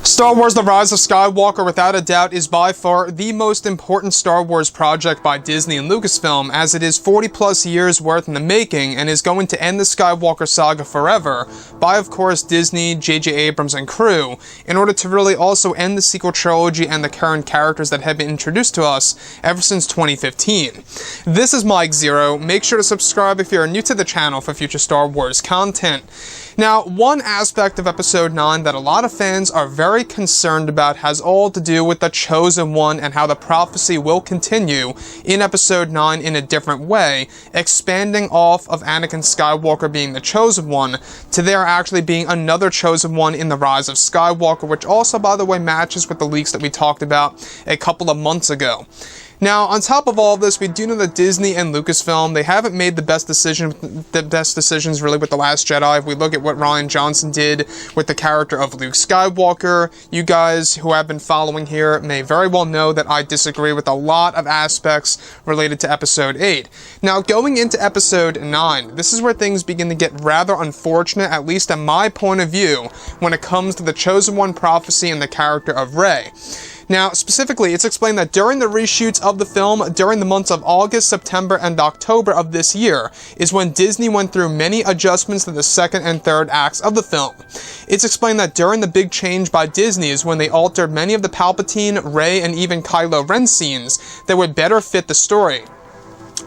Star Wars The Rise of Skywalker, without a doubt, is by far the most important Star Wars project by Disney and Lucasfilm, as it is 40 plus years worth in the making and is going to end the Skywalker saga forever by, of course, Disney, J.J. Abrams, and crew, in order to really also end the sequel trilogy and the current characters that have been introduced to us ever since 2015. This is Mike Zero. Make sure to subscribe if you're new to the channel for future Star Wars content. Now, one aspect of Episode 9 that a lot of fans are very concerned about has all to do with the Chosen One and how the prophecy will continue in Episode 9 in a different way, expanding off of Anakin Skywalker being the Chosen One to there actually being another Chosen One in The Rise of Skywalker, which also, by the way, matches with the leaks that we talked about a couple of months ago. Now, on top of all of this, we do know that Disney and Lucasfilm, they haven't made the best decisions really with The Last Jedi. If we look at what Rian Johnson did with the character of Luke Skywalker, you guys who have been following here may very well know that I disagree with a lot of aspects related to Episode 8. Now, going into Episode 9, this is where things begin to get rather unfortunate, at least in my point of view, when it comes to the Chosen One prophecy and the character of Rey. Now, specifically, it's explained that during the reshoots of the film, during the months of August, September, and October of this year, is when Disney went through many adjustments to the second and third acts of the film. It's explained that during the big change by Disney is when they altered many of the Palpatine, Rey, and even Kylo Ren scenes that would better fit the story.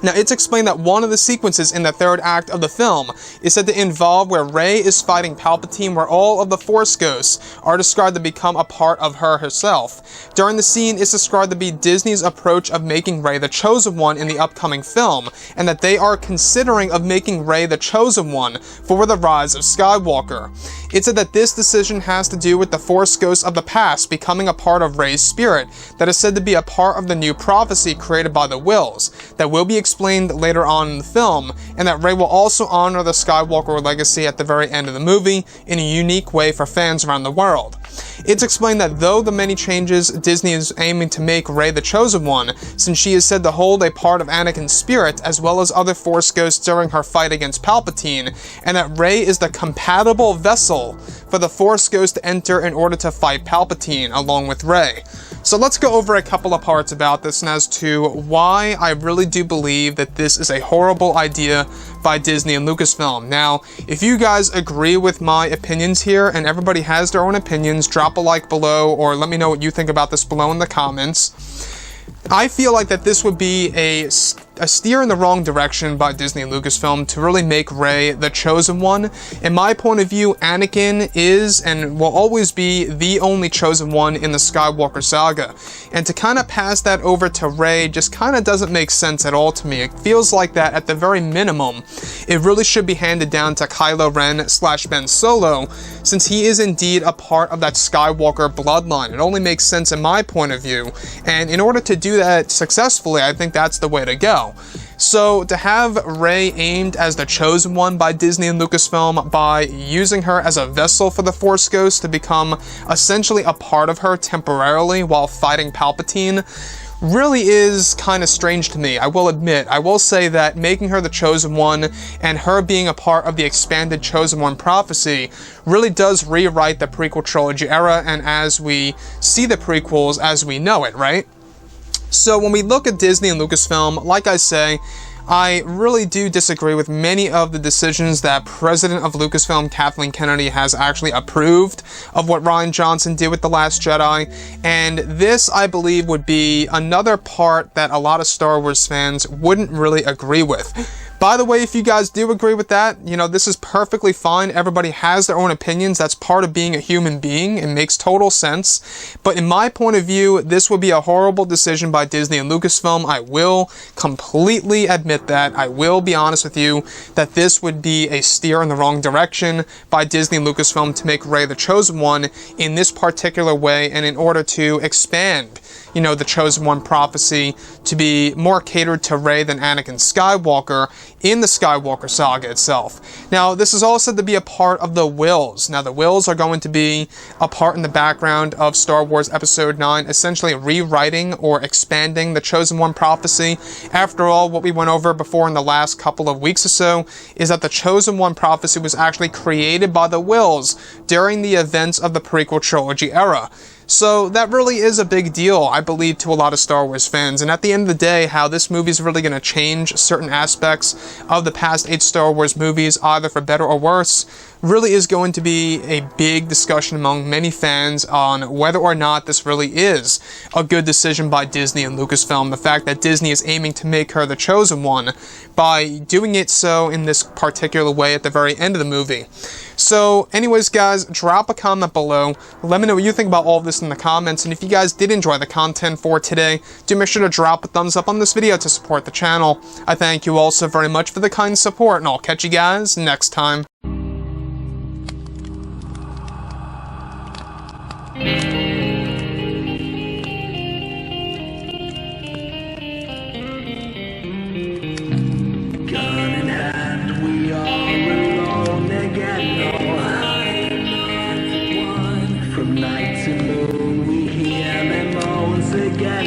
Now, it's explained that one of the sequences in the third act of the film is said to involve where Rey is fighting Palpatine, where all of the Force ghosts are described to become a part of her herself. During the scene, it's described to be Disney's approach of making Rey the Chosen One in the upcoming film, and that they are considering of making Rey the Chosen One for The Rise of Skywalker. It said that this decision has to do with the Force ghosts of the past becoming a part of Rey's spirit, that is said to be a part of the new prophecy created by the Wills, that will be explained later on in the film, and that Rey will also honor the Skywalker legacy at the very end of the movie in a unique way for fans around the world. It's explained that though the many changes Disney is aiming to make Rey the Chosen One, since she is said to hold a part of Anakin's spirit as well as other Force ghosts during her fight against Palpatine, and that Rey is the compatible vessel for the Force ghost to enter in order to fight Palpatine along with Rey. So let's go over a couple of parts about this and as to why I really do believe that this is a horrible idea by Disney and Lucasfilm. Now, if you guys agree with my opinions here, and everybody has their own opinions, drop a like below or let me know what you think about this below in the comments. I feel like that this would be a steer in the wrong direction by Disney and Lucasfilm to really make Rey the Chosen One. In my point of view, Anakin is and will always be the only Chosen One in the Skywalker saga. And to kind of pass that over to Rey just kind of doesn't make sense at all to me. It feels like that at the very minimum, it really should be handed down to Kylo Ren / Ben Solo, since he is indeed a part of that Skywalker bloodline. It only makes sense in my point of view. And in order to do that successfully, I think that's the way to go. So to have Rey aimed as the Chosen One by Disney and Lucasfilm by using her as a vessel for the Force Ghost to become essentially a part of her temporarily while fighting Palpatine really is kind of strange to me, I will admit. I will say that making her the Chosen One and her being a part of the expanded Chosen One prophecy really does rewrite the prequel trilogy era, and as we see the prequels as we know it, right? So when we look at Disney and Lucasfilm, like I say, I really do disagree with many of the decisions that President of Lucasfilm, Kathleen Kennedy, has actually approved of what Rian Johnson did with The Last Jedi, and this, I believe, would be another part that a lot of Star Wars fans wouldn't really agree with. By the way, if you guys do agree with that, you know, this is perfectly fine. Everybody has their own opinions. That's part of being a human being. It makes total sense. But in my point of view, this would be a horrible decision by Disney and Lucasfilm. I will completely admit that. I will be honest with you that this would be a steer in the wrong direction by Disney and Lucasfilm to make Rey the Chosen One in this particular way and in order to expand the Chosen One prophecy to be more catered to Rey than Anakin Skywalker in the Skywalker saga itself. Now, this is all said to be a part of the Wills. Now, the Wills are going to be a part in the background of Star Wars Episode 9, essentially rewriting or expanding the Chosen One prophecy. After all, what we went over before in the last couple of weeks or so is that the Chosen One prophecy was actually created by the Wills during the events of the prequel trilogy era. So that really is a big deal, I believe, to a lot of Star Wars fans. And at the end of the day, how this movie is really going to change certain aspects of the past 8 Star Wars movies, either for better or worse, really is going to be a big discussion among many fans on whether or not this really is a good decision by Disney and Lucasfilm. The fact that Disney is aiming to make her the Chosen One by doing it so in this particular way at the very end of the movie. So anyways, guys, drop a comment below. Let me know what you think about all of this in the comments. And if you guys did enjoy the content for today, do make sure to drop a thumbs up on this video to support the channel. I thank you all so very much for the kind support, and I'll catch you guys next time. From night to moon, we hear them moans again.